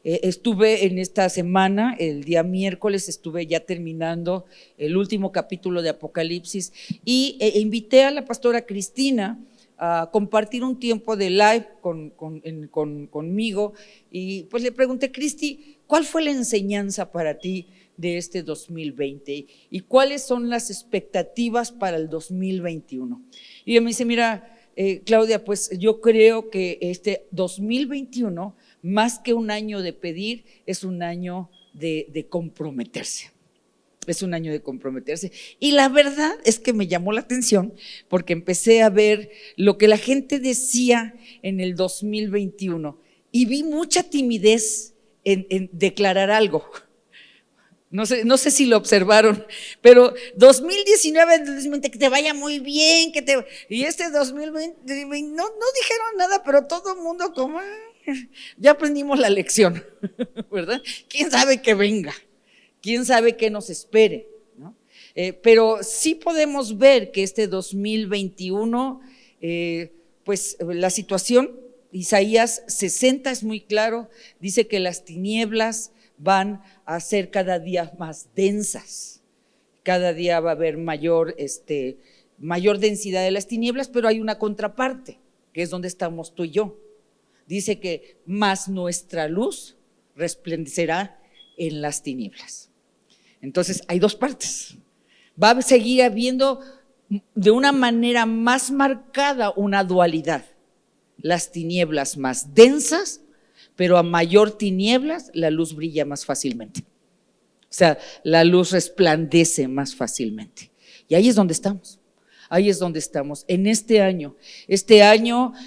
Estuve en esta semana, el día miércoles, estuve ya terminando el último capítulo de Apocalipsis y invité a la pastora Cristina a compartir un tiempo de live conmigo, y pues le pregunté: Cristi, ¿cuál fue la enseñanza para ti de este 2020 y cuáles son las expectativas para el 2021? Y ella me dice: mira, Claudia, pues yo creo que este 2021, más que un año de pedir, es un año de comprometerse. Es un año de comprometerse. Y la verdad es que me llamó la atención porque empecé a ver lo que la gente decía en el 2021 y vi mucha timidez en declarar algo. No sé si lo observaron, pero 2019, que te vaya muy bien, y este 2020 no dijeron nada, pero todo el mundo como ya aprendimos la lección, ¿verdad? ¿Quién sabe que venga? ¿Quién sabe qué nos espere? ¿No? Pero sí podemos ver que este 2021, pues la situación, Isaías 60 es muy claro, dice que las tinieblas van a ser cada día más densas, cada día va a haber mayor densidad de las tinieblas, pero hay una contraparte, que es donde estamos tú y yo. Dice que más nuestra luz resplandecerá en las tinieblas. Entonces hay dos partes. Va a seguir habiendo de una manera más marcada una dualidad. Las tinieblas más densas, pero a mayor tinieblas la luz brilla más fácilmente. O sea, la luz resplandece más fácilmente. Y ahí es donde estamos. Ahí es donde estamos. En este año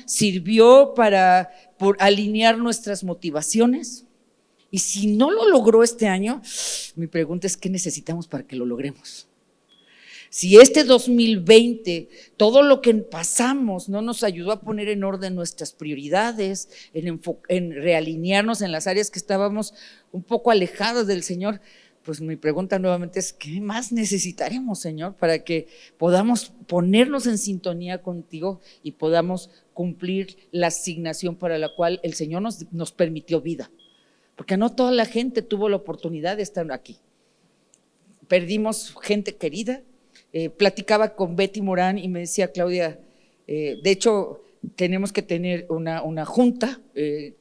sirvió por alinear nuestras motivaciones. Y si no lo logró este año, mi pregunta es: ¿qué necesitamos para que lo logremos? Si este 2020, todo lo que pasamos no nos ayudó a poner en orden nuestras prioridades, en realinearnos en las áreas que estábamos un poco alejados del Señor, pues mi pregunta nuevamente es: ¿qué más necesitaremos, Señor, para que podamos ponernos en sintonía contigo y podamos cumplir la asignación para la cual el Señor nos permitió vida? Porque no toda la gente tuvo la oportunidad de estar aquí. Perdimos gente querida. Platicaba con Betty Morán y me decía: Claudia, de hecho tenemos que tener una junta,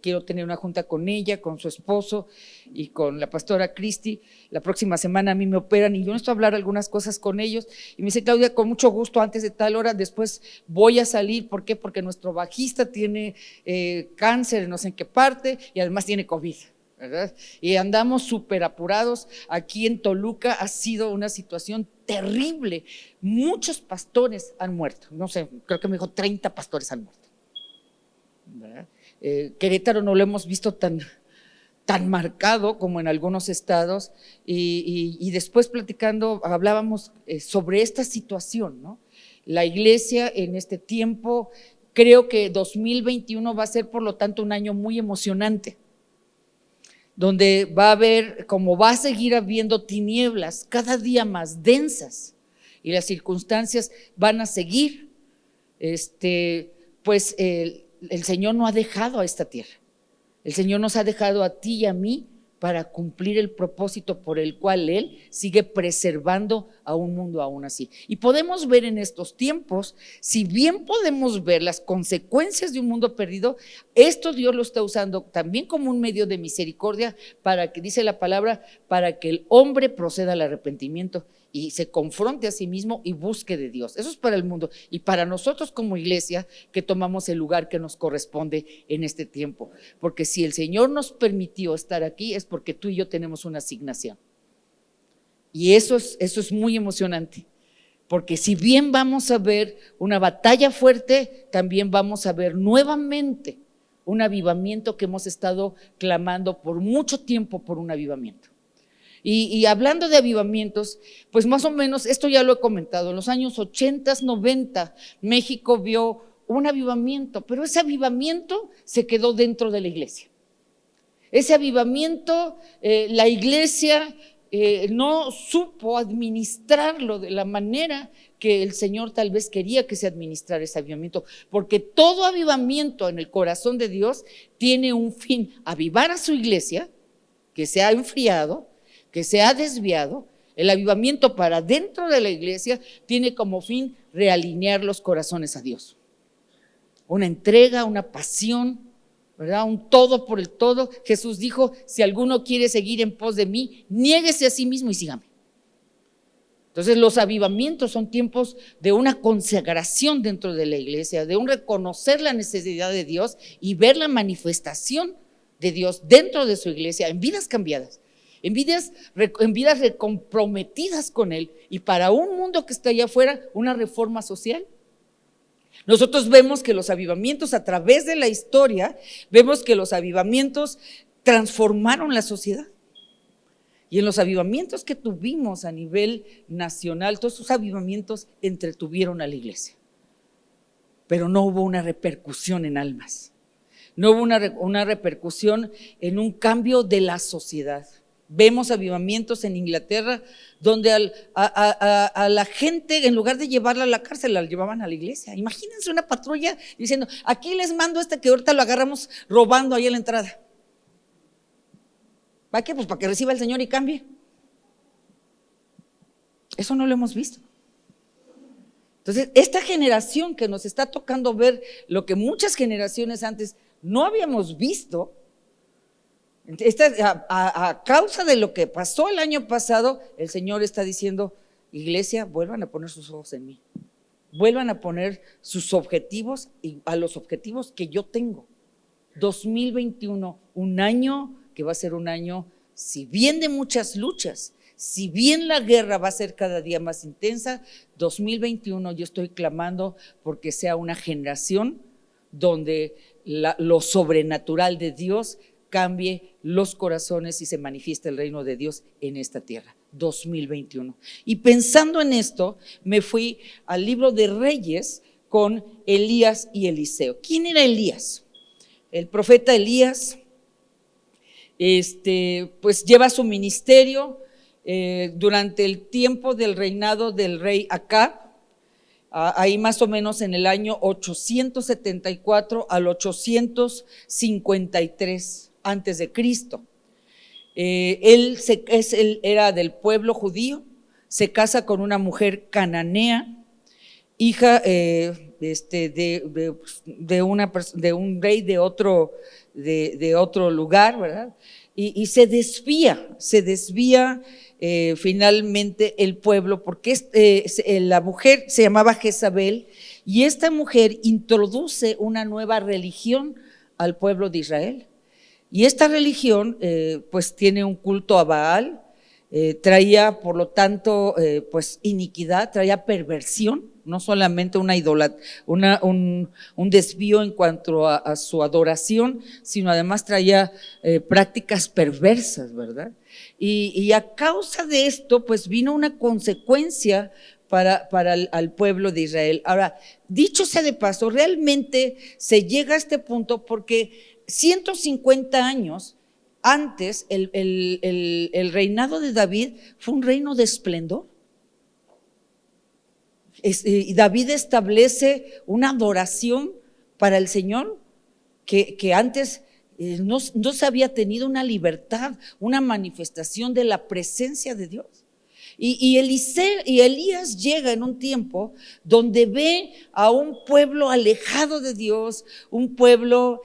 quiero tener una junta con ella, con su esposo y con la pastora Cristi. La próxima semana a mí me operan y yo necesito hablar algunas cosas con ellos. Y me dice: Claudia, con mucho gusto, antes de tal hora, después voy a salir. ¿Por qué? Porque nuestro bajista tiene cáncer, no sé en qué parte, y además tiene COVID, ¿verdad? Y andamos súper apurados. Aquí en Toluca ha sido una situación terrible. Muchos pastores han muerto. No sé, creo que me dijo 30 pastores han muerto, ¿verdad? Querétaro no lo hemos visto tan marcado como en algunos estados. Y después platicando hablábamos sobre esta situación, ¿no? La iglesia en este tiempo, creo que 2021 va a ser por lo tanto un año muy emocionante, donde va a haber, como va a seguir habiendo tinieblas cada día más densas y las circunstancias van a seguir, pues el Señor no ha dejado a esta tierra. El Señor nos ha dejado a ti y a mí para cumplir el propósito por el cual Él sigue preservando a un mundo aún así. Y podemos ver en estos tiempos, si bien podemos ver las consecuencias de un mundo perdido, esto Dios lo está usando también como un medio de misericordia para que, dice la palabra, para que el hombre proceda al arrepentimiento y se confronte a sí mismo y busque de Dios. Eso es para el mundo y para nosotros como iglesia, que tomamos el lugar que nos corresponde en este tiempo. Porque si el Señor nos permitió estar aquí es porque tú y yo tenemos una asignación. Y eso es muy emocionante. Porque si bien vamos a ver una batalla fuerte, también vamos a ver nuevamente un avivamiento que hemos estado clamando por mucho tiempo, por un avivamiento. Y hablando de avivamientos, pues más o menos, esto ya lo he comentado, en los años 80, 90, México vio un avivamiento, pero ese avivamiento se quedó dentro de la iglesia. Ese avivamiento, la iglesia no supo administrarlo de la manera que el Señor tal vez quería que se administrara ese avivamiento, porque todo avivamiento en el corazón de Dios tiene un fin: avivar a su iglesia que se ha enfriado, que se ha desviado. El avivamiento para dentro de la iglesia tiene como fin realinear los corazones a Dios, una entrega, una pasión, ¿verdad? Un todo por el todo. Jesús dijo: si alguno quiere seguir en pos de mí, niéguese a sí mismo y sígame. Entonces los avivamientos son tiempos de una consagración dentro de la iglesia, de un reconocer la necesidad de Dios y ver la manifestación de Dios dentro de su iglesia, en vidas cambiadas, en vidas recomprometidas con Él, y para un mundo que está allá afuera, una reforma social. Nosotros vemos que los avivamientos, a través de la historia, vemos que los avivamientos transformaron la sociedad. Y en los avivamientos que tuvimos a nivel nacional, todos esos avivamientos entretuvieron a la iglesia, pero no hubo una repercusión en almas, no hubo una repercusión en un cambio de la sociedad. Vemos avivamientos en Inglaterra donde a la gente, en lugar de llevarla a la cárcel, la llevaban a la iglesia. Imagínense una patrulla diciendo: aquí les mando que ahorita lo agarramos robando ahí a la entrada. ¿Para qué? Pues para que reciba el Señor y cambie. Eso no lo hemos visto. Entonces, esta generación que nos está tocando ver lo que muchas generaciones antes no habíamos visto, a causa de lo que pasó el año pasado, el Señor está diciendo: iglesia, vuelvan a poner sus ojos en mí, vuelvan a poner sus objetivos y a los objetivos que yo tengo. 2021, un año que va a ser un año, si bien de muchas luchas, si bien la guerra va a ser cada día más intensa, 2021 yo estoy clamando porque sea una generación donde lo sobrenatural de Dios cambie los corazones y se manifieste el reino de Dios en esta tierra. 2021. Y pensando en esto, me fui al libro de Reyes con Elías y Eliseo. ¿Quién era Elías? El profeta Elías, pues lleva su ministerio durante el tiempo del reinado del rey Acab, ahí más o menos en el año 874 al 853 antes de Cristo. Él era del pueblo judío, se casa con una mujer cananea, hija de un rey de otro lugar, ¿verdad? Y se desvía finalmente el pueblo, porque la mujer se llamaba Jezabel, y esta mujer introduce una nueva religión al pueblo de Israel. Y esta religión pues tiene un culto a Baal, traía por lo tanto pues iniquidad, traía perversión, no solamente un desvío en cuanto a su adoración, sino además traía prácticas perversas, ¿verdad? Y a causa de esto pues vino una consecuencia para al pueblo de Israel. Ahora, dicho sea de paso, realmente se llega a este punto porque 150 años antes el reinado de David fue un reino de esplendor. Y David establece una adoración para el Señor que antes no se había tenido, una libertad, una manifestación de la presencia de Dios. Y Elías llega en un tiempo donde ve a un pueblo alejado de Dios, un pueblo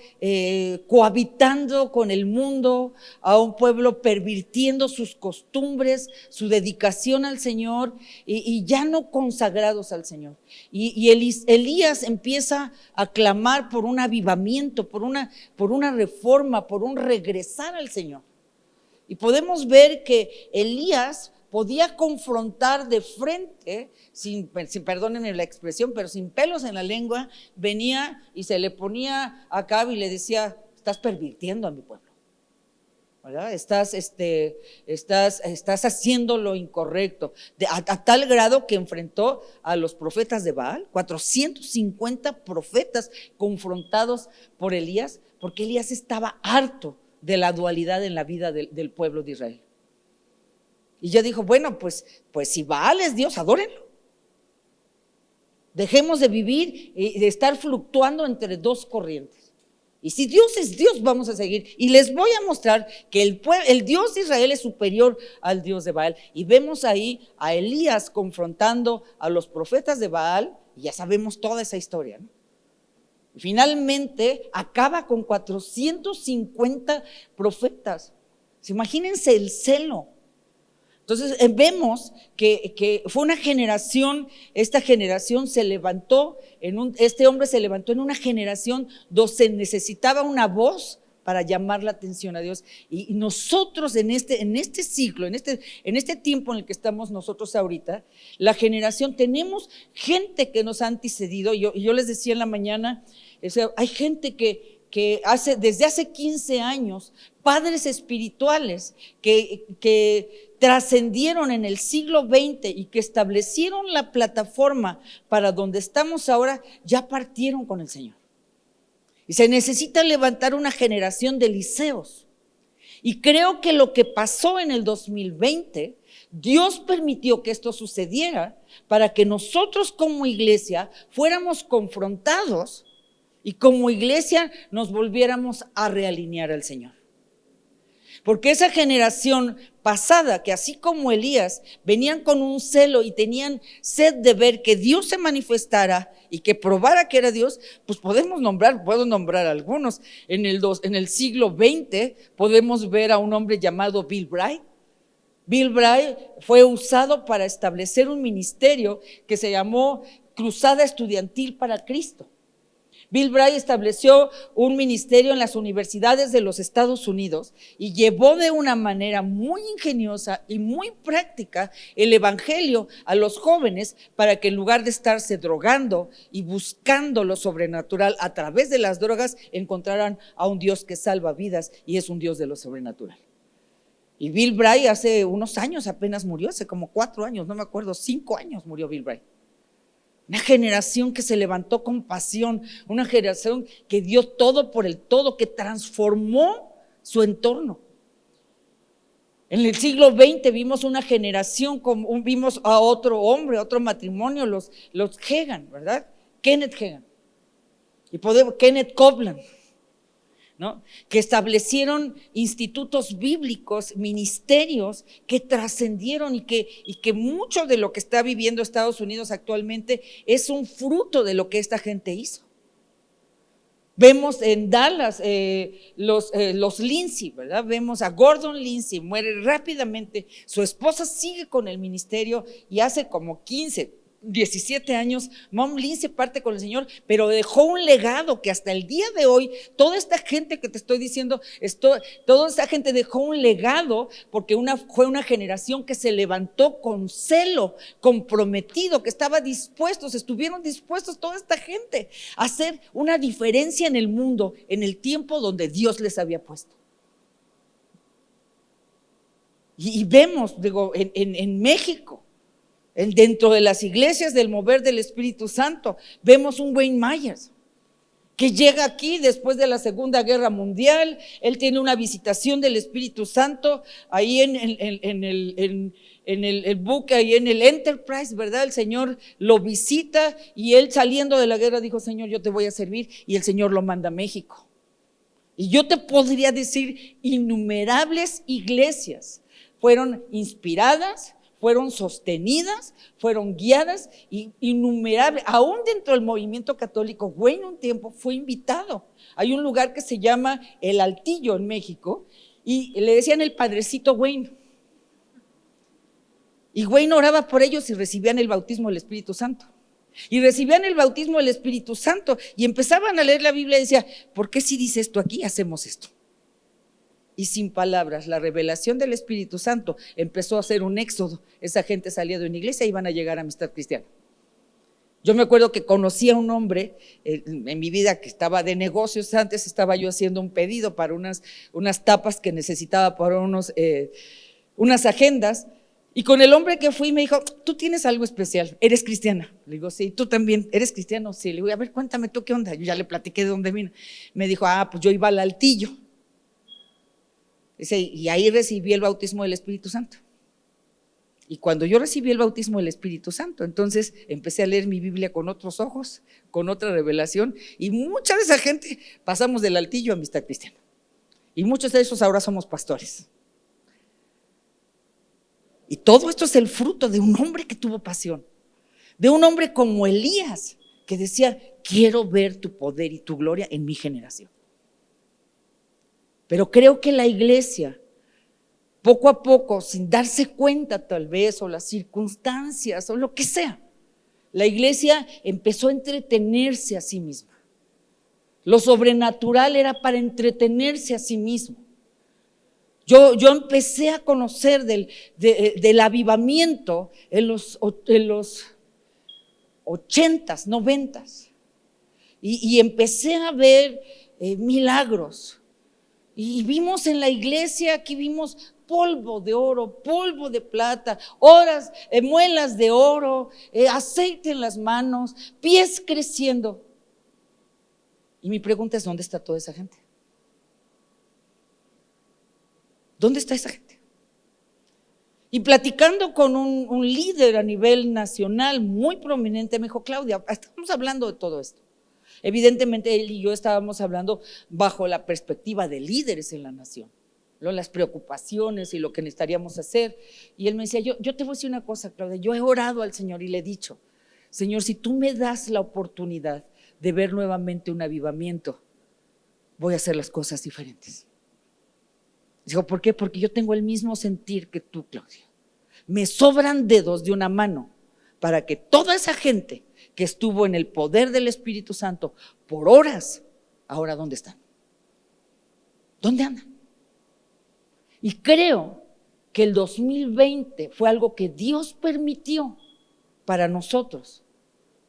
cohabitando con el mundo, a un pueblo pervirtiendo sus costumbres, su dedicación al Señor y ya no consagrados al Señor. Y Elías empieza a clamar por un avivamiento, por una reforma, por un regresar al Señor. Y podemos ver que Elías podía confrontar de frente, perdónenme la expresión, pero sin pelos en la lengua, venía y se le ponía a Acab y le decía: estás pervirtiendo a mi pueblo, ¿verdad? Estás haciendo lo incorrecto, a tal grado que enfrentó a los profetas de Baal, 450 profetas confrontados por Elías, porque Elías estaba harto de la dualidad en la vida del pueblo de Israel. Y ya dijo, bueno, pues si Baal es Dios, adórenlo. Dejemos de vivir y de estar fluctuando entre dos corrientes. Y si Dios es Dios, vamos a seguir. Y les voy a mostrar que el Dios de Israel es superior al Dios de Baal. Y vemos ahí a Elías confrontando a los profetas de Baal, y ya sabemos toda esa historia, ¿no? Finalmente acaba con 450 profetas. Imagínense el celo. Entonces vemos que fue una generación, esta generación se levantó, este hombre se levantó en una generación donde se necesitaba una voz para llamar la atención a Dios. Y nosotros en este ciclo, en este tiempo en el que estamos nosotros ahorita, la generación, tenemos gente que nos ha antecedido. Yo les decía en la mañana, hay gente que desde hace 15 años, padres espirituales que trascendieron en el siglo XX y que establecieron la plataforma para donde estamos ahora, ya partieron con el Señor. Y se necesita levantar una generación de Eliseos. Y creo que lo que pasó en el 2020, Dios permitió que esto sucediera para que nosotros como iglesia fuéramos confrontados y como iglesia nos volviéramos a realinear al Señor. Porque esa generación pasada, que así como Elías, venían con un celo y tenían sed de ver que Dios se manifestara y que probara que era Dios, pues puedo nombrar algunos. En el siglo XX podemos ver a un hombre llamado Bill Bright. Bill Bright fue usado para establecer un ministerio que se llamó Cruzada Estudiantil para Cristo. Bill Bright estableció un ministerio en las universidades de los Estados Unidos y llevó de una manera muy ingeniosa y muy práctica el evangelio a los jóvenes para que en lugar de estarse drogando y buscando lo sobrenatural a través de las drogas, encontraran a un Dios que salva vidas y es un Dios de lo sobrenatural. Y Bill Bright hace unos años apenas murió, hace como 4 años, no me acuerdo, 5 años murió Bill Bright. Una generación que se levantó con pasión, una generación que dio todo por el todo, que transformó su entorno. En el siglo XX vimos una generación, vimos a otro hombre, a otro matrimonio, los Hagin, ¿verdad? Kenneth Hagin y Kenneth Copeland, ¿no? Que establecieron institutos bíblicos, ministerios que trascendieron y que mucho de lo que está viviendo Estados Unidos actualmente es un fruto de lo que esta gente hizo. Vemos en Dallas los Lindsay, ¿verdad? Vemos a Gordon Lindsay, muere rápidamente, su esposa sigue con el ministerio y hace como 17 años, Mom Lindsay parte con el Señor, pero dejó un legado que hasta el día de hoy, toda esta gente que te estoy diciendo, toda esta gente dejó un legado porque fue una generación que se levantó con celo, comprometido, que estuvieron dispuestos toda esta gente a hacer una diferencia en el mundo, en el tiempo donde Dios les había puesto. Y vemos, en México, dentro de las iglesias del mover del Espíritu Santo, vemos un Wayne Myers que llega aquí después de la Segunda Guerra Mundial. Él tiene una visitación del Espíritu Santo ahí en el buque, ahí en el Enterprise, ¿verdad? El Señor lo visita y él, saliendo de la guerra, dijo: Señor, yo te voy a servir, y el Señor lo manda a México. Y yo te podría decir, innumerables iglesias fueron inspiradas, fueron sostenidas, fueron guiadas, y innumerables. Aún dentro del movimiento católico, Wayne un tiempo fue invitado. Hay un lugar que se llama El Altillo en México y le decían el Padrecito Wayne. Y Wayne oraba por ellos y recibían el bautismo del Espíritu Santo. Y recibían el bautismo del Espíritu Santo y empezaban a leer la Biblia y decía: ¿por qué si dice esto aquí, hacemos esto? Y sin palabras, la revelación del Espíritu Santo empezó a hacer un éxodo. Esa gente salía de una iglesia y iban a llegar a Amistad Cristiana. Yo me acuerdo que conocí a un hombre en mi vida que estaba de negocios. Antes estaba yo haciendo un pedido para unas tapas que necesitaba para unas agendas. Y con el hombre que fui me dijo: tú tienes algo especial, eres cristiana. Le digo: sí. ¿Tú también eres cristiano? Sí. Le digo: a ver, cuéntame tú qué onda. Yo ya le platiqué de dónde vino. Me dijo: pues yo iba al Altillo. Y ahí recibí el bautismo del Espíritu Santo. Y cuando yo recibí el bautismo del Espíritu Santo, entonces empecé a leer mi Biblia con otros ojos, con otra revelación, y mucha de esa gente pasamos del altillo a Amistad Cristiana. Y muchos de esos ahora somos pastores. Y todo esto es el fruto de un hombre que tuvo pasión, de un hombre como Elías, que decía: quiero ver tu poder y tu gloria en mi generación. Pero creo que la iglesia, poco a poco, sin darse cuenta tal vez, o las circunstancias, o lo que sea, la iglesia empezó a entretenerse a sí misma. Lo sobrenatural era para entretenerse a sí mismo. Yo empecé a conocer del avivamiento en los 80s, 90s, y empecé a ver milagros. Y vimos en la iglesia, aquí vimos polvo de oro, polvo de plata, muelas de oro, aceite en las manos, pies creciendo. Y mi pregunta es: ¿dónde está toda esa gente? ¿Dónde está esa gente? Y platicando con un líder a nivel nacional muy prominente, me dijo: Claudia, estamos hablando de todo esto. Evidentemente él y yo estábamos hablando bajo la perspectiva de líderes en la nación, ¿no? Las preocupaciones y lo que necesitaríamos hacer. Y él me decía: yo te voy a decir una cosa, Claudia, yo he orado al Señor y le he dicho: Señor, si tú me das la oportunidad de ver nuevamente un avivamiento, voy a hacer las cosas diferentes. Dijo: ¿por qué? Porque yo tengo el mismo sentir que tú, Claudia. Me sobran dedos de una mano para que toda esa gente que estuvo en el poder del Espíritu Santo por horas, ahora ¿dónde están? ¿Dónde andan? Y creo que el 2020 fue algo que Dios permitió para nosotros,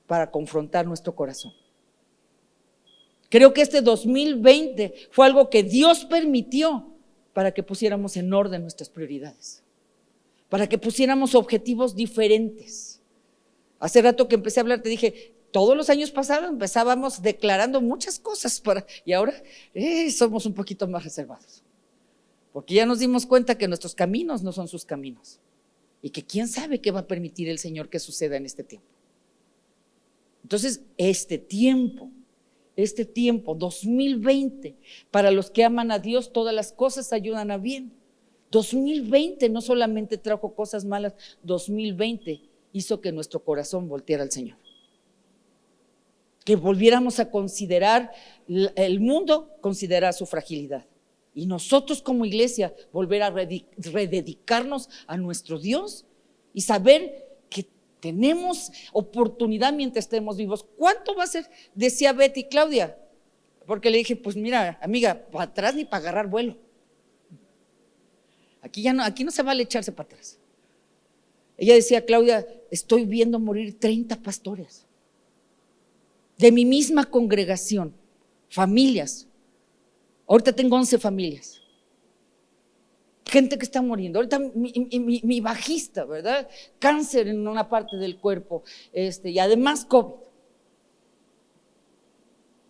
para confrontar nuestro corazón. Creo que este 2020 fue algo que Dios permitió para que pusiéramos en orden nuestras prioridades, para que pusiéramos objetivos diferentes. Hace rato que empecé a hablar, te dije: todos los años pasados empezábamos declarando muchas cosas y ahora somos un poquito más reservados, porque ya nos dimos cuenta que nuestros caminos no son sus caminos, y que quién sabe qué va a permitir el Señor que suceda en este tiempo. Entonces, este tiempo 2020, para los que aman a Dios, todas las cosas ayudan a bien. 2020 no solamente trajo cosas malas, 2020 hizo que nuestro corazón volteara al Señor, que volviéramos a considerar, el mundo considera su fragilidad, y nosotros como iglesia volver a rededicarnos a nuestro Dios y saber que tenemos oportunidad mientras estemos vivos. ¿Cuánto va a ser? Decía Betty: Claudia, porque le dije: pues mira, amiga, para atrás ni para agarrar vuelo. Aquí no se vale echarse para atrás. Ella decía: Claudia, estoy viendo morir 30 pastores de mi misma congregación, familias. Ahorita tengo 11 familias. Gente que está muriendo. Ahorita mi bajista, ¿verdad? Cáncer en una parte del cuerpo, y además COVID.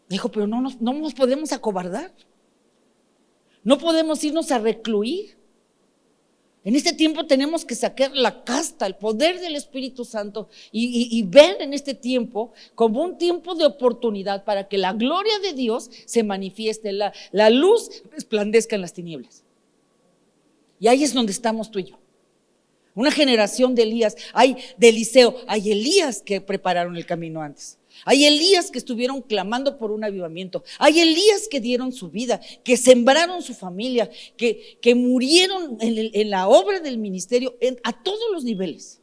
Dijo: pero no nos podemos acobardar. No podemos irnos a recluir. En este tiempo tenemos que sacar la casta, el poder del Espíritu Santo, y ver en este tiempo como un tiempo de oportunidad para que la gloria de Dios se manifieste, la luz resplandezca en las tinieblas. Y ahí es donde estamos tú y yo. Una generación de Elías, de Eliseo, hay Elías que prepararon el camino antes. Hay Elías que estuvieron clamando por un avivamiento. Hay Elías que dieron su vida, que sembraron su familia, que murieron en la obra del ministerio a todos los niveles.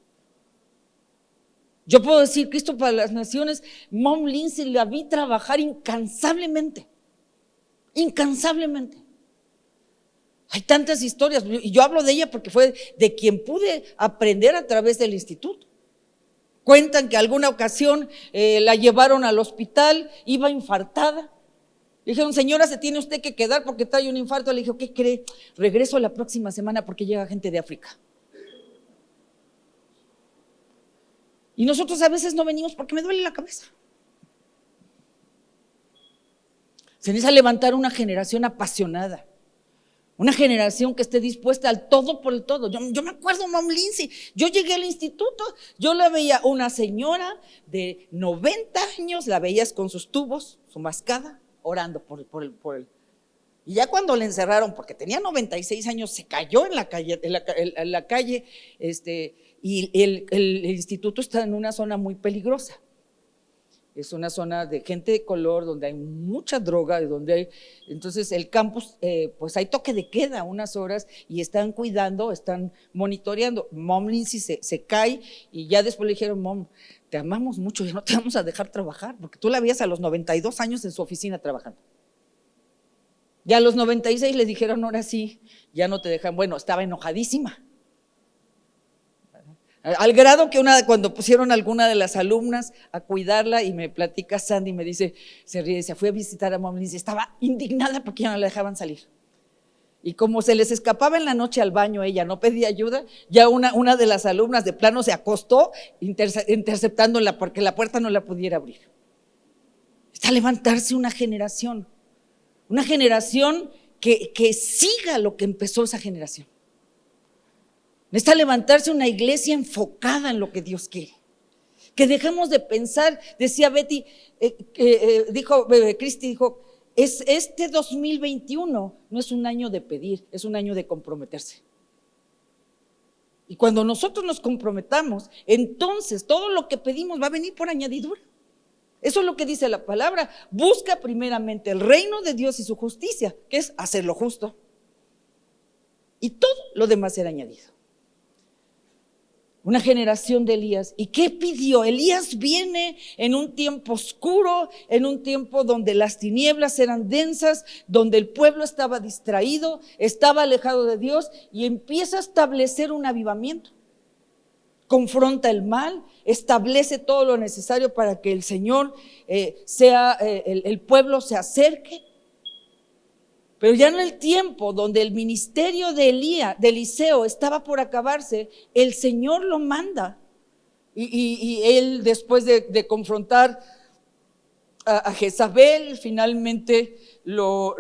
Yo puedo decir: Cristo para las Naciones, Mom Lindsay la vi trabajar incansablemente. Hay tantas historias, y yo hablo de ella porque fue de quien pude aprender a través del instituto. Cuentan que alguna ocasión la llevaron al hospital, iba infartada. Le dijeron: señora, se tiene usted que quedar porque trae un infarto. Le dijo: ¿qué cree? Regreso la próxima semana porque llega gente de África. Y nosotros a veces no venimos porque me duele la cabeza. Se necesita levantar una generación apasionada, Una generación que esté dispuesta al todo por el todo. Yo me acuerdo, Mom Lindsay, yo llegué al instituto, yo la veía una señora de 90 años, la veías con sus tubos, su mascada, orando por el. Y ya cuando le encerraron, porque tenía 96 años, se cayó en la calle, y el instituto está en una zona muy peligrosa. Es una zona de gente de color, donde hay mucha droga, entonces el campus, pues hay toque de queda unas horas y están cuidando, están monitoreando. Mom Lindsay se cae y ya después le dijeron: Mom, te amamos mucho, ya no te vamos a dejar trabajar, porque tú la veías a los 92 años en su oficina trabajando. Ya a los 96 le dijeron: ahora sí, ya no te dejan. Bueno, estaba enojadísima. Al grado que cuando pusieron a alguna de las alumnas a cuidarla, y me platica Sandy, me dice, se ríe, dice: fui a visitar a Mom Lindsay, estaba indignada porque ya no la dejaban salir. Y como se les escapaba en la noche al baño, ella no pedía ayuda, ya una de las alumnas de plano se acostó interceptándola porque la puerta no la pudiera abrir. Está a levantarse una generación que siga lo que empezó esa generación. Necesita levantarse una iglesia enfocada en lo que Dios quiere. Que dejemos de pensar, decía Betty, Cristi dijo, este 2021 no es un año de pedir, es un año de comprometerse. Y cuando nosotros nos comprometamos, entonces todo lo que pedimos va a venir por añadidura. Eso es lo que dice la palabra: busca primeramente el reino de Dios y su justicia, que es hacer lo justo, y todo lo demás será añadido. Una generación de Elías. ¿Y qué pidió? Elías viene en un tiempo oscuro, en un tiempo donde las tinieblas eran densas, donde el pueblo estaba distraído, estaba alejado de Dios, y empieza a establecer un avivamiento. Confronta el mal, establece todo lo necesario para que el Señor el pueblo se acerque. Pero ya en el tiempo donde el ministerio de Eliseo estaba por acabarse, el Señor lo manda. Y él, después de confrontar a Jezabel, finalmente lo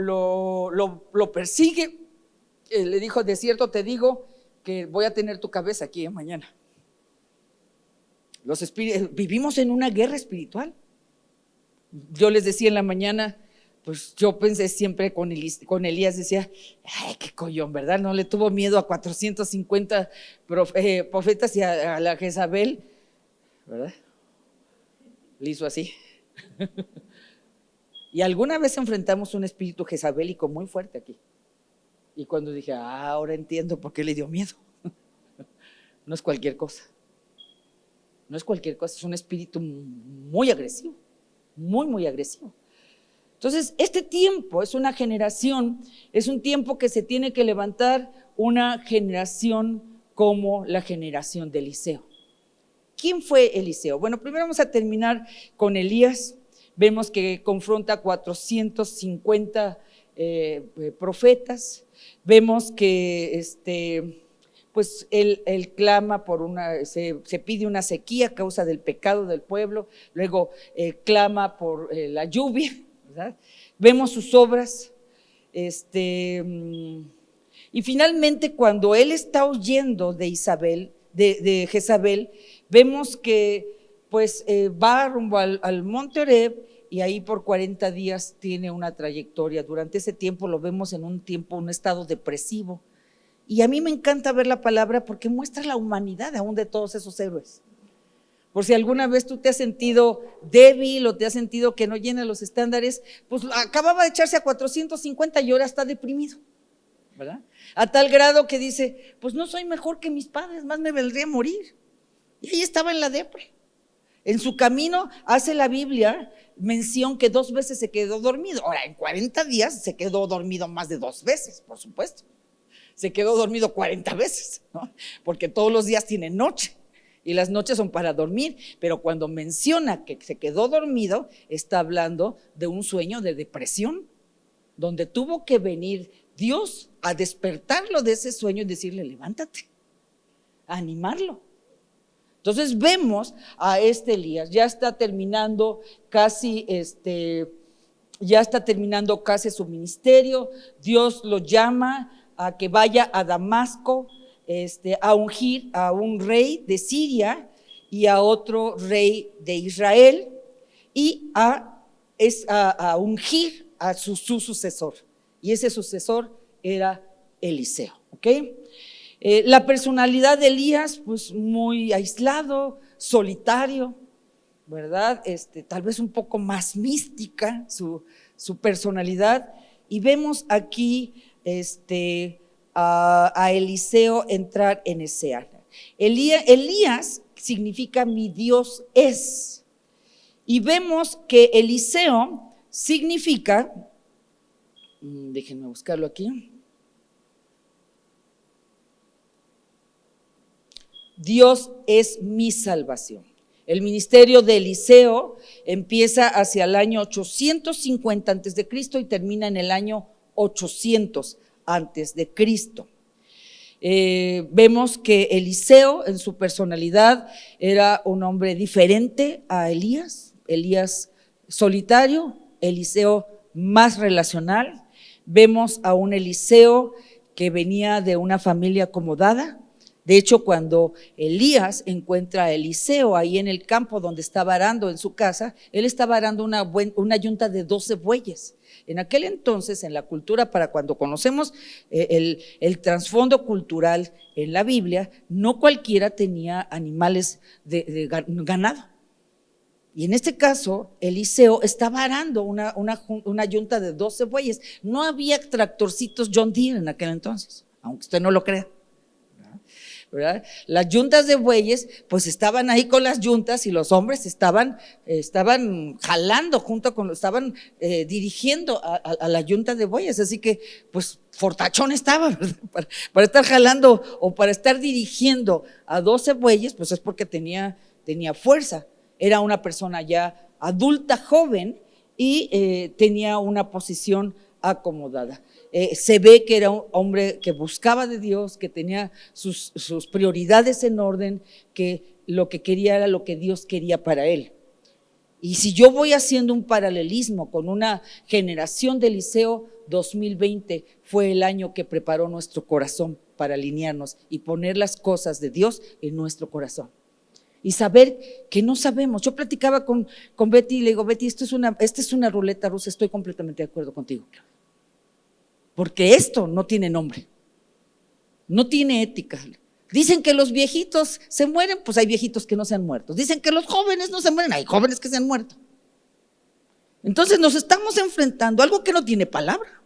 persigue. Le dijo: de cierto te digo que voy a tener tu cabeza aquí mañana. Vivimos en una guerra espiritual. Yo les decía en la mañana, pues yo pensé siempre con Elías, decía: ay, qué collón, ¿verdad? No le tuvo miedo a 450 profetas y a la Jezabel, ¿verdad? Le hizo así. Y alguna vez enfrentamos un espíritu jezabélico muy fuerte aquí. Y cuando dije: ahora entiendo por qué le dio miedo. No es cualquier cosa. No es cualquier cosa, es un espíritu muy agresivo, muy, muy agresivo. Entonces, este tiempo es una generación, es un tiempo que se tiene que levantar una generación como la generación de Eliseo. ¿Quién fue Eliseo? Bueno, primero vamos a terminar con Elías. Vemos que confronta a 450 profetas. Vemos que pues él clama por se pide una sequía a causa del pecado del pueblo. Luego clama por la lluvia, ¿verdad? Vemos sus obras, y finalmente cuando él está huyendo de Jezabel, vemos que pues va rumbo al monte Horeb, y ahí por 40 días tiene una trayectoria. Durante ese tiempo lo vemos en un estado depresivo, y a mí me encanta ver la palabra porque muestra la humanidad aún de todos esos héroes. Por si alguna vez tú te has sentido débil o te has sentido que no llena los estándares, pues acababa de echarse a 450 y ahora está deprimido, ¿verdad? A tal grado que dice: pues no soy mejor que mis padres, más me vendría a morir. Y ahí estaba en la depre. En su camino hace la Biblia mención que 2 veces se quedó dormido. Ahora, en 40 días se quedó dormido más de 2 veces, por supuesto. Se quedó dormido 40 veces, ¿no? Porque todos los días tienen noche. Y las noches son para dormir, pero cuando menciona que se quedó dormido, está hablando de un sueño de depresión, donde tuvo que venir Dios a despertarlo de ese sueño y decirle: levántate, a animarlo. Entonces vemos a Elías, ya está terminando casi su ministerio. Dios lo llama a que vaya a Damasco a ungir a un rey de Siria y a otro rey de Israel y a ungir a su sucesor. Y ese sucesor era Eliseo, ¿ok? La personalidad de Elías, pues muy aislado, solitario, ¿verdad? Tal vez un poco más mística su personalidad. Y vemos aquí a Eliseo entrar en escena. Elías significa mi Dios es. Y vemos que Eliseo significa, déjenme buscarlo aquí, Dios es mi salvación. El ministerio de Eliseo empieza hacia el año 850 antes de Cristo y termina en el año 800 antes de Cristo. Vemos que Eliseo en su personalidad era un hombre diferente a Elías solitario, Eliseo más relacional. Vemos a un Eliseo que venía de una familia acomodada. De hecho, cuando Elías encuentra a Eliseo ahí en el campo donde estaba arando en su casa, él estaba arando una yunta de 12 bueyes. En aquel entonces, en la cultura, para cuando conocemos el trasfondo cultural en la Biblia, no cualquiera tenía animales de ganado. Y en este caso, Eliseo estaba arando una yunta de 12 bueyes. No había tractorcitos John Deere en aquel entonces, aunque usted no lo crea, ¿verdad? Las yuntas de bueyes pues estaban ahí con las yuntas y los hombres estaban jalando estaban dirigiendo a la yunta de bueyes, así que pues fortachón estaba, ¿verdad? Para estar jalando o para estar dirigiendo a 12 bueyes, pues es porque tenía fuerza. Era una persona ya adulta, joven, y tenía una posición acomodada. Se ve que era un hombre que buscaba de Dios, que tenía sus prioridades en orden, que lo que quería era lo que Dios quería para él. Y si yo voy haciendo un paralelismo con una generación de Eliseo, 2020 fue el año que preparó nuestro corazón para alinearnos y poner las cosas de Dios en nuestro corazón. Y saber que no sabemos. Yo platicaba con Betty y le digo, Betty, esta es una ruleta rusa, estoy completamente de acuerdo contigo. Porque esto no tiene nombre, no tiene ética. Dicen que los viejitos se mueren, pues hay viejitos que no se han muerto. Dicen que los jóvenes no se mueren, hay jóvenes que se han muerto. Entonces nos estamos enfrentando a algo que no tiene palabra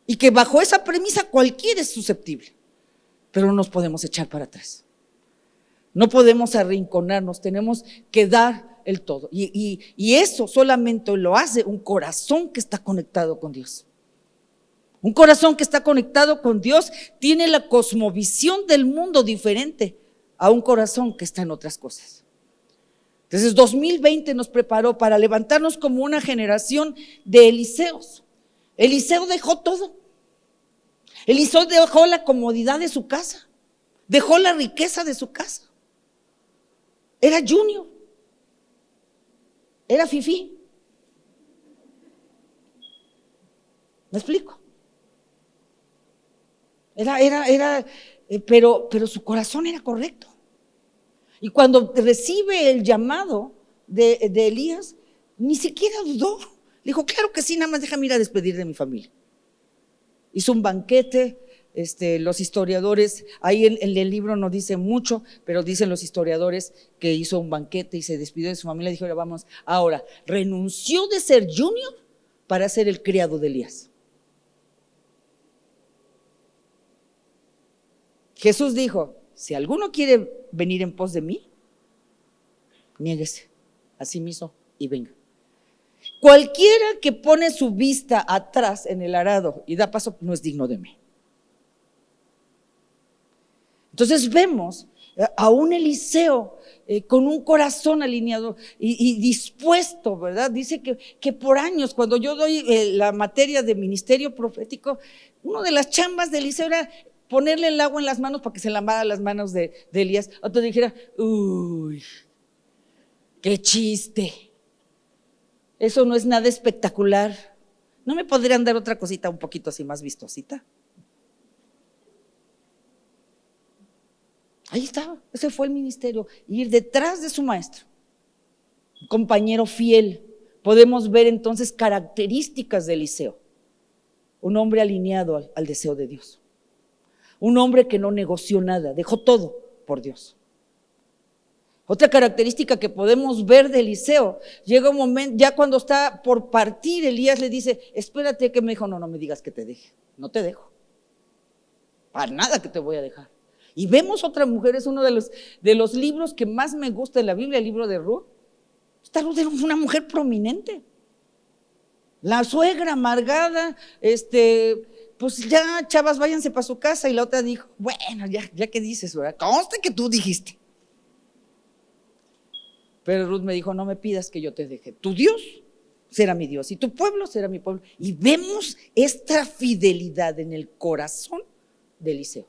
y que bajo esa premisa cualquiera es susceptible, pero no nos podemos echar para atrás. No podemos arrinconarnos, tenemos que dar el todo. Y eso solamente lo hace un corazón que está conectado con Dios. Un corazón que está conectado con Dios tiene la cosmovisión del mundo diferente a un corazón que está en otras cosas. Entonces 2020 nos preparó para levantarnos como una generación de Eliseos. Eliseo dejó todo. Eliseo dejó la comodidad de su casa, dejó la riqueza de su casa. Era junior, era fifí. ¿Me explico? Pero su corazón era correcto. Y cuando recibe el llamado de Elías, ni siquiera dudó. Le dijo, claro que sí, nada más déjame ir a despedir de mi familia. Hizo un banquete. Los historiadores, ahí en el libro no dice mucho, pero dicen los historiadores que hizo un banquete y se despidió de su familia y dijo, ahora renunció de ser junior para ser el criado de Elías. Jesús dijo, si alguno quiere venir en pos de mí, niéguese a sí mismo y venga. Cualquiera que pone su vista atrás en el arado y da paso no es digno de mí. Entonces vemos a un Eliseo con un corazón alineado y dispuesto, ¿verdad? Dice que por años, cuando yo doy la materia de ministerio profético, una de las chambas de Eliseo era ponerle el agua en las manos para que se lavara las manos de Elías. Otro dijera, uy, qué chiste, eso no es nada espectacular. ¿No me podrían dar otra cosita un poquito así más vistosita? Ahí estaba, ese fue el ministerio, ir detrás de su maestro, un compañero fiel. Podemos ver entonces características de Eliseo: un hombre alineado al deseo de Dios, un hombre que no negoció nada, dejó todo por Dios. Otra característica que podemos ver de Eliseo, llega un momento, ya cuando está por partir, Elías le dice: espérate, que me dijo, no me digas que te deje, no te dejo, para nada que te voy a dejar. Y vemos otra mujer, es uno de los libros que más me gusta en la Biblia, el libro de Ruth. Esta Ruth era una mujer prominente, la suegra amargada, pues ya, chavas, váyanse para su casa. Y la otra dijo: bueno, ya que dices, ¿verdad? Conste que tú dijiste. Pero Ruth me dijo: no me pidas que yo te deje, tu Dios será mi Dios y tu pueblo será mi pueblo. Y vemos esta fidelidad en el corazón de Eliseo.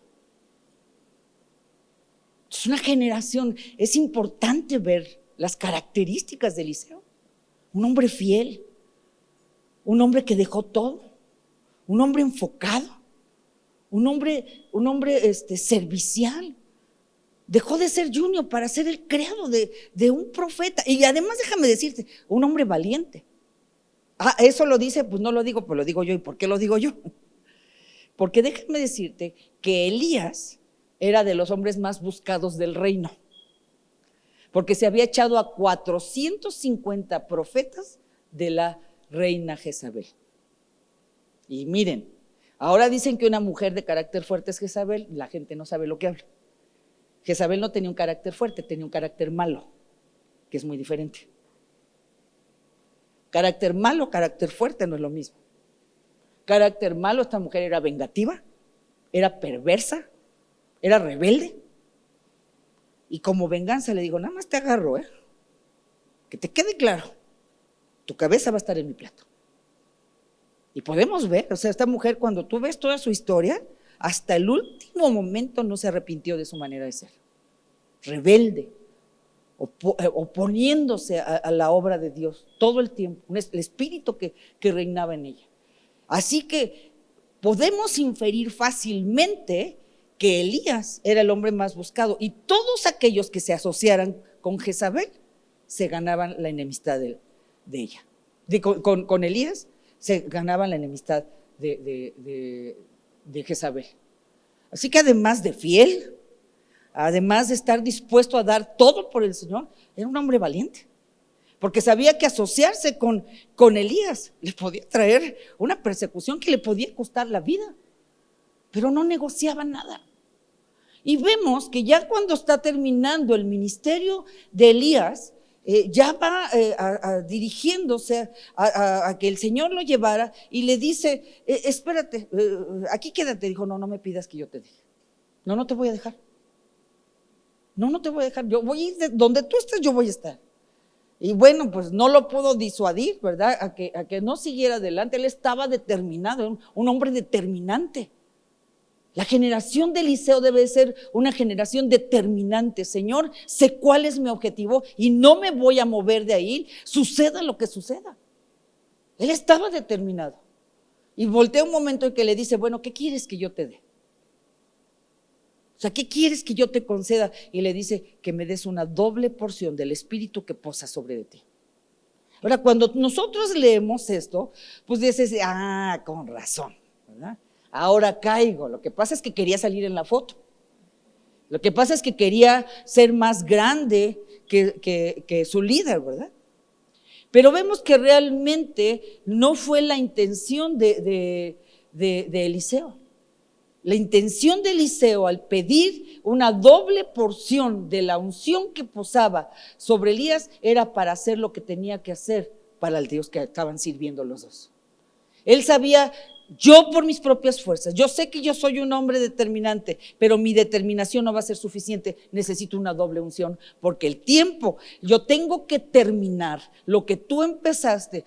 Es una generación, es importante ver las características de Eliseo. Un hombre fiel, un hombre que dejó todo, un hombre enfocado, un hombre servicial. Dejó de ser junior para ser el criado de un profeta. Y además, déjame decirte, un hombre valiente. Eso lo dice, pues no lo digo, pues lo digo yo. ¿Y por qué lo digo yo? Porque déjame decirte que Elías era de los hombres más buscados del reino, porque se había echado a 450 profetas de la reina Jezabel. Y miren, ahora dicen que una mujer de carácter fuerte es Jezabel, la gente no sabe lo que habla. Jezabel no tenía un carácter fuerte, tenía un carácter malo, que es muy diferente. Carácter malo, carácter fuerte no es lo mismo. Carácter malo, esta mujer era vengativa, era perversa, era rebelde. Y como venganza le digo: nada más te agarro, que te quede claro, tu cabeza va a estar en mi plato. Y podemos ver, o sea, esta mujer, cuando tú ves toda su historia, hasta el último momento no se arrepintió de su manera de ser. Rebelde, oponiéndose a la obra de Dios todo el tiempo, el espíritu que reinaba en ella. Así que podemos inferir fácilmente que Elías era el hombre más buscado, y todos aquellos que se asociaran con Jezabel se ganaban la enemistad de ella. Con Elías se ganaban la enemistad de Jezabel. Así que además de fiel, además de estar dispuesto a dar todo por el Señor, era un hombre valiente, porque sabía que asociarse con Elías le podía traer una persecución que le podía costar la vida, pero no negociaba nada. Y vemos que ya cuando está terminando el ministerio de Elías, ya va dirigiéndose a que el Señor lo llevara, y le dice: espérate, aquí quédate. Dijo: no me pidas que yo te deje, no te voy a dejar, no te voy a dejar, yo voy a ir donde tú estés, yo voy a estar. Y bueno, pues no lo pudo disuadir, ¿verdad? A que no siguiera adelante. Él estaba determinado, un hombre determinante. La generación de Eliseo debe ser una generación determinante. Señor, sé cuál es mi objetivo y no me voy a mover de ahí, suceda lo que suceda. Él estaba determinado. Y voltea un momento en que le dice: bueno, ¿qué quieres que yo te dé? O sea, ¿qué quieres que yo te conceda? Y le dice: que me des una doble porción del espíritu que posa sobre de ti. Ahora, cuando nosotros leemos esto, pues dices: con razón, ¿verdad? Ahora caigo. Lo que pasa es que quería salir en la foto. Lo que pasa es que quería ser más grande que su líder, ¿verdad? Pero vemos que realmente no fue la intención de Eliseo. La intención de Eliseo, al pedir una doble porción de la unción que posaba sobre Elías, era para hacer lo que tenía que hacer para el Dios que estaban sirviendo los dos. Él sabía: yo por mis propias fuerzas, yo sé que yo soy un hombre determinante, pero mi determinación no va a ser suficiente, necesito una doble unción, porque el tiempo, yo tengo que terminar lo que tú empezaste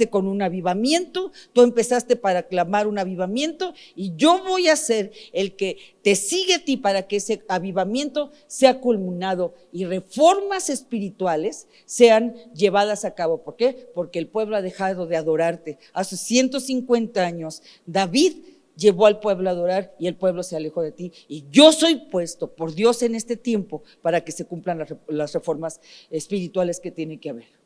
con un avivamiento, tú empezaste para clamar un avivamiento, y yo voy a ser el que te sigue a ti para que ese avivamiento sea culminado y reformas espirituales sean llevadas a cabo. ¿Por qué? Porque el pueblo ha dejado de adorarte. Hace 150 años David llevó al pueblo a adorar y el pueblo se alejó de ti. Y yo soy puesto por Dios en este tiempo para que se cumplan las reformas espirituales que tiene que haber.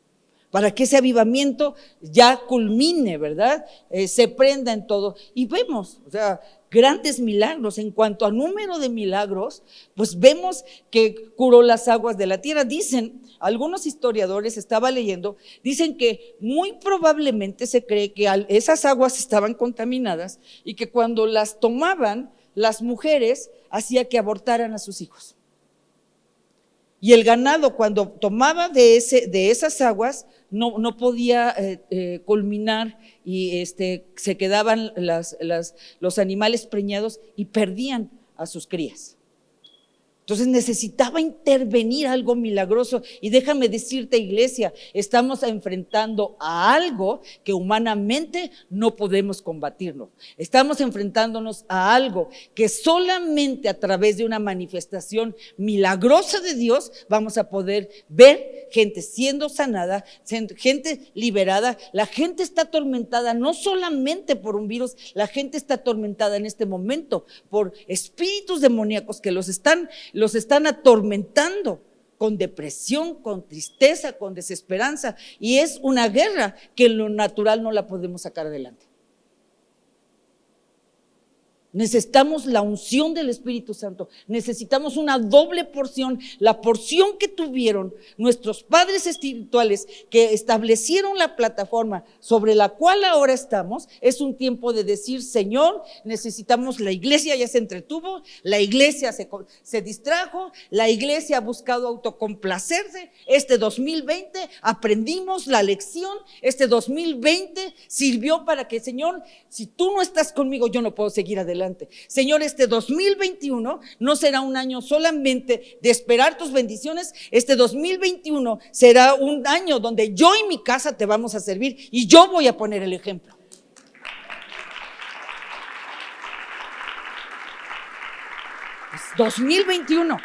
Para que ese avivamiento ya culmine, ¿verdad? Se prenda en todo. Y vemos, o sea, grandes milagros. En cuanto a número de milagros, pues vemos que curó las aguas de la tierra. Dicen, algunos historiadores, estaba leyendo, dicen que muy probablemente se cree que esas aguas estaban contaminadas y que cuando las tomaban, las mujeres hacía que abortaran a sus hijos. Y el ganado, cuando tomaba de esas aguas, no podía culminar y se quedaban los animales preñados y perdían a sus crías. Entonces necesitaba intervenir algo milagroso. Y déjame decirte, iglesia, estamos enfrentando a algo que humanamente no podemos combatirlo. Estamos enfrentándonos a algo que solamente a través de una manifestación milagrosa de Dios vamos a poder ver gente siendo sanada, gente liberada. La gente está atormentada no solamente por un virus, la gente está atormentada en este momento por espíritus demoníacos que los están atormentando con depresión, con tristeza, con desesperanza, y es una guerra que en lo natural no la podemos sacar adelante. Necesitamos la unción del Espíritu Santo, necesitamos una doble porción, la porción que tuvieron nuestros padres espirituales que establecieron la plataforma sobre la cual ahora estamos. Es un tiempo de decir, Señor, necesitamos, la iglesia ya se entretuvo, la iglesia se distrajo, la iglesia ha buscado autocomplacerse. Este 2020 aprendimos la lección, este 2020 sirvió para que, Señor, si tú no estás conmigo, yo no puedo seguir adelante. Señor, este 2021 no será un año solamente de esperar tus bendiciones. Este 2021 será un año donde yo y mi casa te vamos a servir y yo voy a poner el ejemplo. 2021,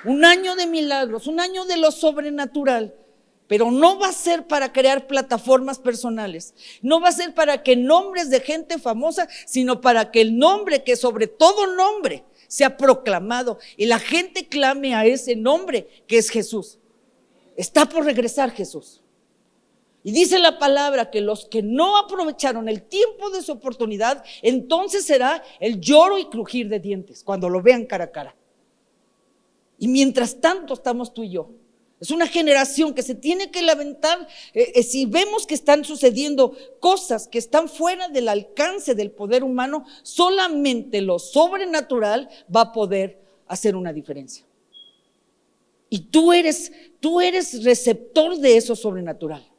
un año de milagros, un año de lo sobrenatural. Pero no va a ser para crear plataformas personales, no va a ser para que nombres de gente famosa, sino para que el nombre que sobre todo nombre sea proclamado y la gente clame a ese nombre que es Jesús. Está por regresar Jesús. Y dice la palabra que los que no aprovecharon el tiempo de su oportunidad, entonces será el lloro y crujir de dientes cuando lo vean cara a cara. Y mientras tanto estamos tú y yo. Es una generación que se tiene que lamentar si vemos que están sucediendo cosas que están fuera del alcance del poder humano. Solamente lo sobrenatural va a poder hacer una diferencia. Y tú eres receptor de eso sobrenatural.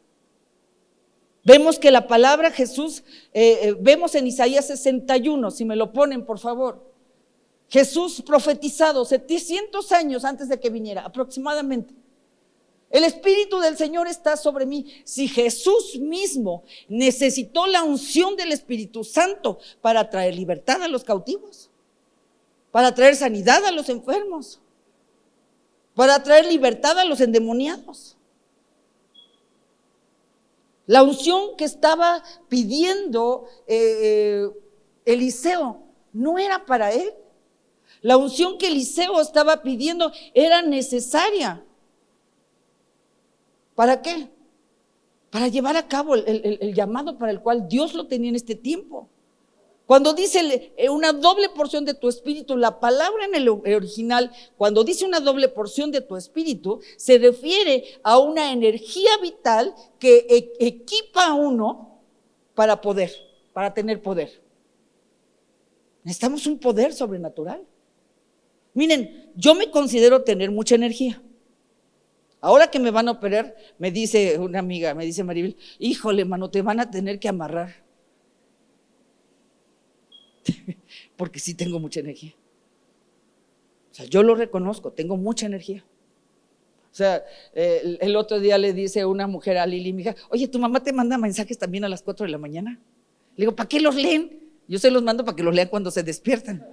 Vemos que la palabra Jesús, vemos en Isaías 61, si me lo ponen por favor. Jesús profetizado 700 años antes de que viniera, aproximadamente. El Espíritu del Señor está sobre mí. Si Jesús mismo necesitó la unción del Espíritu Santo para traer libertad a los cautivos, para traer sanidad a los enfermos, para traer libertad a los endemoniados. La unción que estaba pidiendo Eliseo no era para él. La unción que Eliseo estaba pidiendo era necesaria. ¿Para qué? Para llevar a cabo el llamado para el cual Dios lo tenía en este tiempo. Cuando dice una doble porción de tu espíritu, la palabra en el original, cuando dice una doble porción de tu espíritu, se refiere a una energía vital que equipa a uno para tener poder. Necesitamos un poder sobrenatural. Miren, yo me considero tener mucha energía. Ahora que me van a operar, me dice una amiga, me dice Maribel, híjole, mano, te van a tener que amarrar. Porque sí tengo mucha energía. O sea, yo lo reconozco, tengo mucha energía. O sea, el otro día le dice una mujer a Lili, mi hija, oye, ¿tu mamá te manda mensajes también a las 4 de la mañana? Le digo, ¿para qué los leen? Yo se los mando para que los lean cuando se despiertan.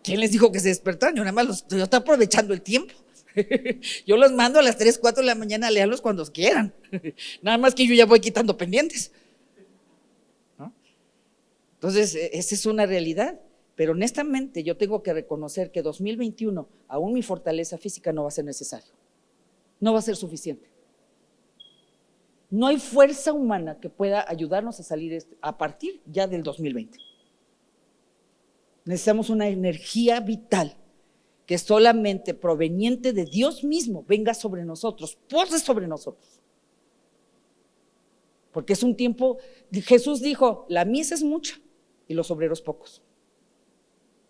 ¿Quién les dijo que se despertaran? Yo nada más yo estoy aprovechando el tiempo. Yo los mando a las 3, 4 de la mañana a leerlos cuando quieran. Nada más que yo ya voy quitando pendientes, ¿no? Entonces, esa es una realidad, pero honestamente yo tengo que reconocer que 2021, aún mi fortaleza física no va a ser necesario, no va a ser suficiente. No hay fuerza humana que pueda ayudarnos a salir a partir ya del 2020. Necesitamos una energía vital que solamente proveniente de Dios mismo venga sobre nosotros, pose sobre nosotros. Porque es un tiempo, Jesús dijo, la mies es mucha y los obreros pocos.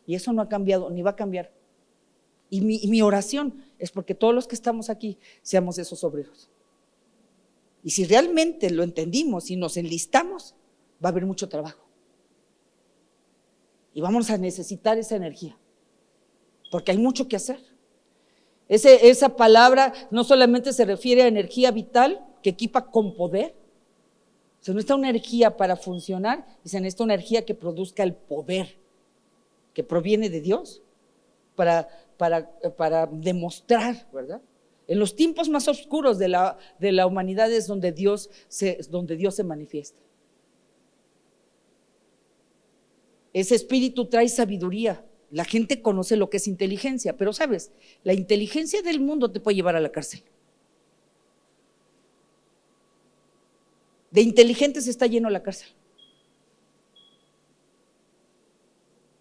Y eso no ha cambiado, ni va a cambiar. Y mi oración es porque todos los que estamos aquí seamos esos obreros. Y si realmente lo entendimos y nos enlistamos, va a haber mucho trabajo. Y vamos a necesitar esa energía, porque hay mucho que hacer. Esa palabra no solamente se refiere a energía vital que equipa con poder. Se necesita una energía para funcionar y se necesita una energía que produzca el poder que proviene de Dios para demostrar, ¿verdad? En los tiempos más oscuros de la humanidad es donde Dios se manifiesta. Ese espíritu trae sabiduría. La gente conoce lo que es inteligencia, pero sabes, la inteligencia del mundo te puede llevar a la cárcel. De inteligentes está lleno la cárcel.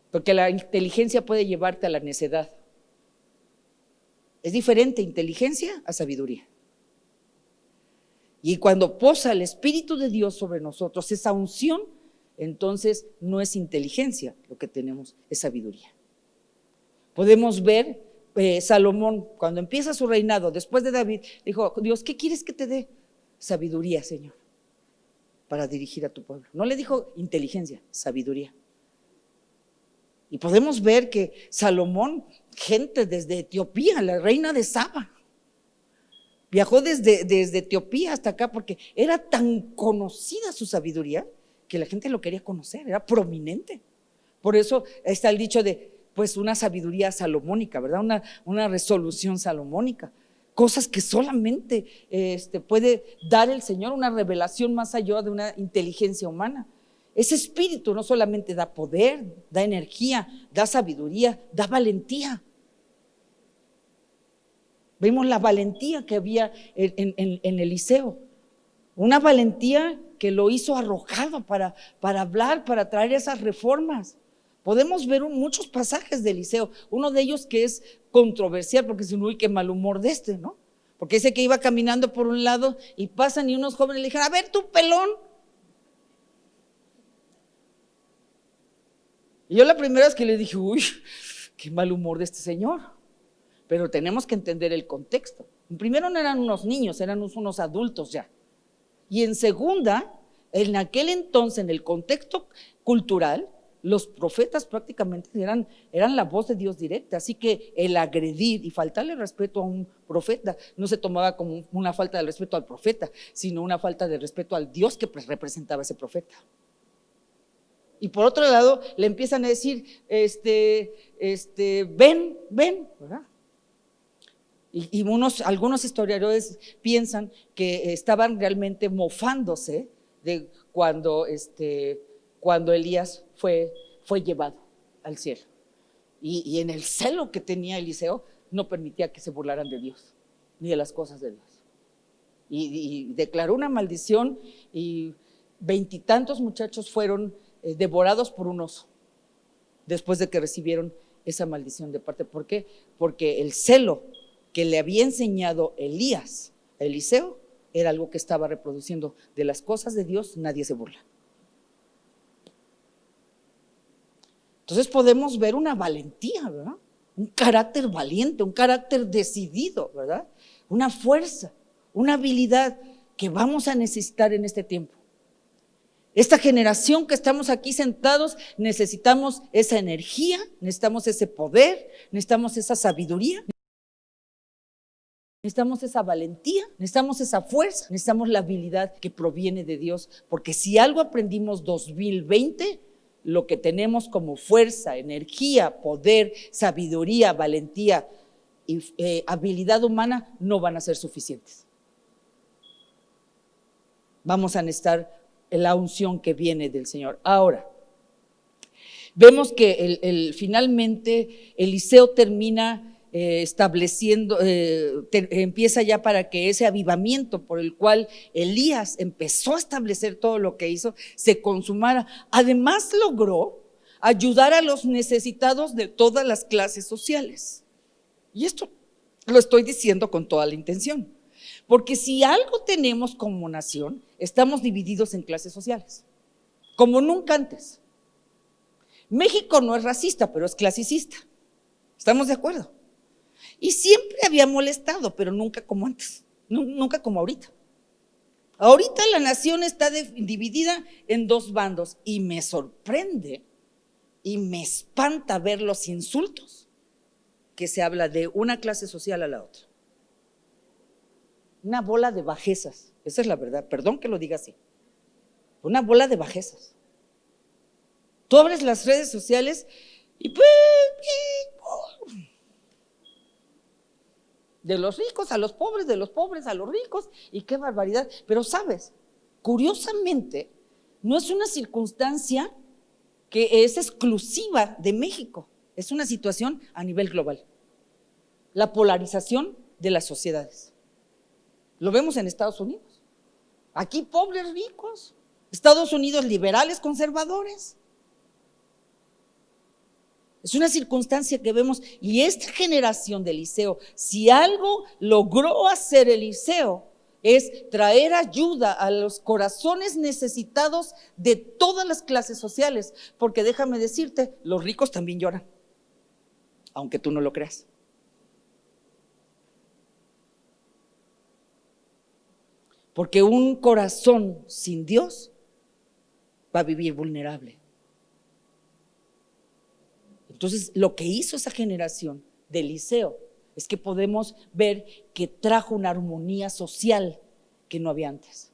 Porque la inteligencia puede llevarte a la necedad. Es diferente inteligencia a sabiduría. Y cuando posa el Espíritu de Dios sobre nosotros, esa unción, entonces no es inteligencia, lo que tenemos es sabiduría. Podemos ver Salomón, cuando empieza su reinado, después de David, dijo, Dios, ¿qué quieres que te dé? Sabiduría, Señor, para dirigir a tu pueblo. No le dijo inteligencia, sabiduría. Y podemos ver que Salomón, gente desde Etiopía, la reina de Saba, viajó desde Etiopía hasta acá porque era tan conocida su sabiduría que la gente lo quería conocer, era prominente. Por eso está el dicho de, pues, una sabiduría salomónica, ¿verdad? Una resolución salomónica. Cosas que solamente puede dar el Señor, una revelación más allá de una inteligencia humana. Ese espíritu no solamente da poder, da energía, da sabiduría, da valentía. Vemos la valentía que había en Eliseo, una valentía que lo hizo arrojado para hablar, para traer esas reformas. Podemos ver muchos pasajes de Eliseo, uno de ellos que es controversial, porque es uy, qué mal humor de ¿no? Porque dice que iba caminando por un lado y pasan y unos jóvenes le dijeron, a ver, tú pelón. Y yo la primera vez que le dije, uy, qué mal humor de este señor. Pero tenemos que entender el contexto. Primero no eran unos niños, eran unos adultos ya. Y en segunda, en aquel entonces, en el contexto cultural, los profetas prácticamente eran la voz de Dios directa. Así que el agredir y faltarle respeto a un profeta no se tomaba como una falta de respeto al profeta, sino una falta de respeto al Dios que representaba ese profeta. Y por otro lado, le empiezan a decir, ven, ¿verdad? Y algunos historiadores piensan que estaban realmente mofándose de cuando Elías fue llevado al cielo. Y en el celo que tenía Eliseo, no permitía que se burlaran de Dios, ni de las cosas de Dios. Y declaró una maldición y 20 y tantos muchachos fueron devorados por un oso después de que recibieron esa maldición de parte. ¿Por qué? Porque el celo que le había enseñado Elías a Eliseo era algo que estaba reproduciendo. De las cosas de Dios nadie se burla. Entonces podemos ver una valentía, ¿verdad? Un carácter valiente, un carácter decidido, ¿verdad? Una fuerza, una habilidad que vamos a necesitar en este tiempo. Esta generación que estamos aquí sentados, necesitamos esa energía, necesitamos ese poder, necesitamos esa sabiduría, necesitamos esa valentía, necesitamos esa fuerza, necesitamos la habilidad que proviene de Dios, porque si algo aprendimos 2020, lo que tenemos como fuerza, energía, poder, sabiduría, valentía y habilidad humana no van a ser suficientes. Vamos a necesitar la unción que viene del Señor. Ahora, Vemos que finalmente el liceo termina estableciendo, empieza ya para que ese avivamiento por el cual Elías empezó a establecer todo lo que hizo, se consumara. Además logró ayudar a los necesitados de todas las clases sociales. Y esto lo estoy diciendo con toda la intención, porque si algo tenemos como nación, estamos divididos en clases sociales, como nunca antes. México no es racista, pero es clasicista. ¿Estamos de acuerdo? Y siempre había molestado, pero nunca como antes, nunca como ahorita. Ahorita la nación está dividida en dos bandos y me sorprende y me espanta ver los insultos que se habla de una clase social a la otra. Una bola de bajezas, esa es la verdad, perdón que lo diga así. Una bola de bajezas. Tú abres las redes sociales y de los ricos a los pobres, de los pobres a los ricos, y qué barbaridad. Pero sabes, curiosamente, no es una circunstancia que es exclusiva de México, es una situación a nivel global. La polarización de las sociedades. Lo vemos en Estados Unidos. Aquí pobres ricos, Estados Unidos liberales conservadores. Es una circunstancia que vemos, y esta generación del liceo, si algo logró hacer el liceo, es traer ayuda a los corazones necesitados de todas las clases sociales, porque déjame decirte, los ricos también lloran, aunque tú no lo creas. Porque un corazón sin Dios va a vivir vulnerable. Entonces, lo que hizo esa generación del liceo es que podemos ver que trajo una armonía social que no había antes.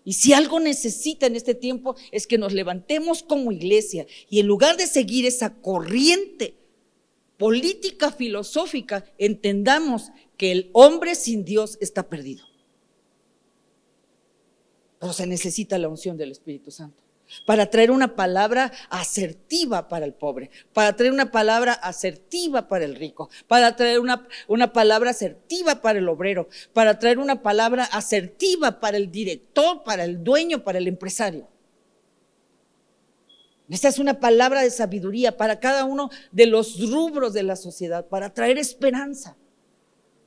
Y si algo necesita en este tiempo es que nos levantemos como iglesia y en lugar de seguir esa corriente política filosófica, entendamos que el hombre sin Dios está perdido. Pero se necesita la unción del Espíritu Santo para traer una palabra asertiva para el pobre, para traer una palabra asertiva para el rico, para traer una palabra asertiva para el obrero, para traer una palabra asertiva para el director, para el dueño, para el empresario. Esta es una palabra de sabiduría para cada uno de los rubros de la sociedad, para traer esperanza,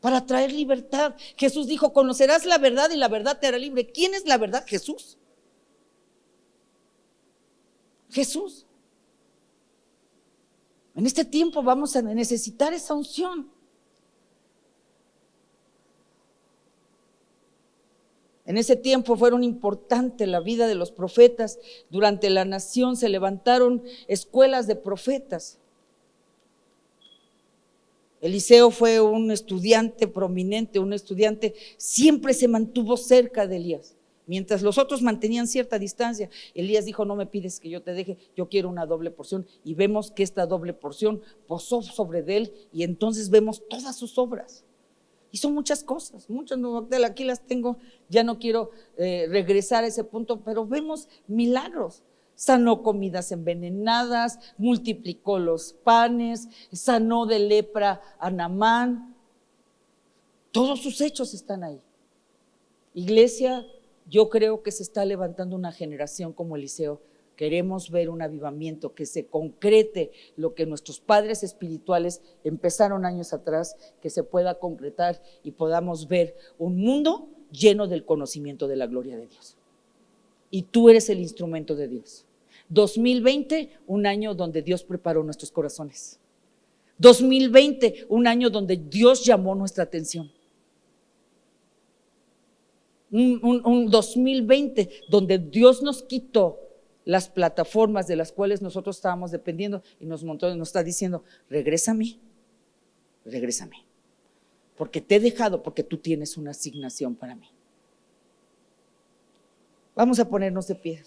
para traer libertad. Jesús dijo, conocerás la verdad y la verdad te hará libre. ¿Quién es la verdad? Jesús. Jesús. En este tiempo vamos a necesitar esa unción. En ese tiempo fueron importantes la vida de los profetas. Durante la nación se levantaron escuelas de profetas. Eliseo fue un estudiante prominente, un estudiante, siempre se mantuvo cerca de Elías. Mientras los otros mantenían cierta distancia, Elías dijo, no me pides que yo te deje, yo quiero una doble porción. Y vemos que esta doble porción posó sobre de él y entonces vemos todas sus obras. Y son muchas cosas, muchas, aquí las tengo, ya no quiero regresar a ese punto, pero vemos milagros. Sanó comidas envenenadas, multiplicó los panes, sanó de lepra a Naamán. Todos sus hechos están ahí. Iglesia, yo creo que se está levantando una generación como Eliseo. Queremos ver un avivamiento, que se concrete lo que nuestros padres espirituales empezaron años atrás, que se pueda concretar y podamos ver un mundo lleno del conocimiento de la gloria de Dios. Y tú eres el instrumento de Dios. 2020, un año donde Dios preparó nuestros corazones. 2020, un año donde Dios llamó nuestra atención. Un 2020 donde Dios nos quitó las plataformas de las cuales nosotros estábamos dependiendo y nos está diciendo, regrésame, porque te he dejado, porque tú tienes una asignación para mí. Vamos a ponernos de pie.